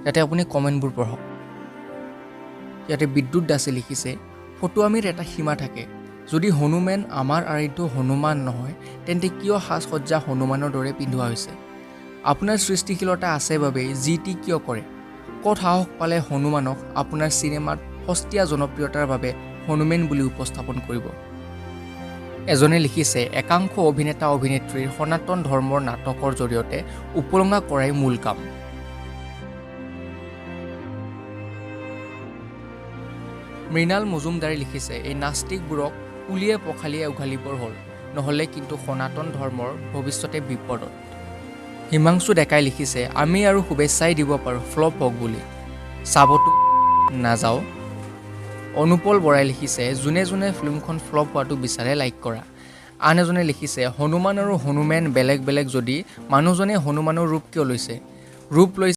ইয়াতে আপুনি কমেণ্টবোৰ পঢ়ক। ইয়াতে বিদ্যুৎ দাসে লিখিছে, ফটুৱামীৰ এটা সীমা থাকে। যদি হনুমান আমাৰ আৰাধ্য হনুমান নহয়, তেন্তে কিয় সাজ সজ্জা হনুমানৰ দৰে পিন্ধোৱা হৈছে? আপোনাৰ সৃষ্টিশীলতা আছে বাবেই যি টি কিয় কৰে? ক'ত সাহস পালে হনুমানক আপোনাৰ চিনেমাত সস্তীয়া জনপ্ৰিয়তাৰ বাবে হনুমান বুলি উপস্থাপন কৰিব? এজনে লিখিছে, একাংশ অভিনেতা অভিনেত্ৰীৰ সনাতন ধৰ্মৰ নাটকৰ জৰিয়তে উপলুঙা কৰাই মূল কাম। মৃণাল মজুমদাৰে লিখিছে, এই নাস্তিকবোৰক পুলিয়ে পখালিয়ে উঘালিবৰ হ'ল, নহ'লে কিন্তু সনাতন ধৰ্মৰ ভৱিষ্যতে বিপদত। হিমাংশু ডেকাই লিখিছে, আমি আৰু শুভেচ্ছাই দিব পাৰোঁ ফ্লপ হওক বুলি, চাবতো নাযাওঁ। অনুপল বৰাই লিখিছে, যোনে যোনে ফিল্মখন ফ্লপ হোৱাটো বিচাৰে লাইক কৰা। আন এজনে লিখিছে, হনুমান আৰু হনুমান বেলেগ বেলেগ যদি মানুহজনে হনুমানৰ ৰূপ কিয় লৈছে? ৰূপ লৈছে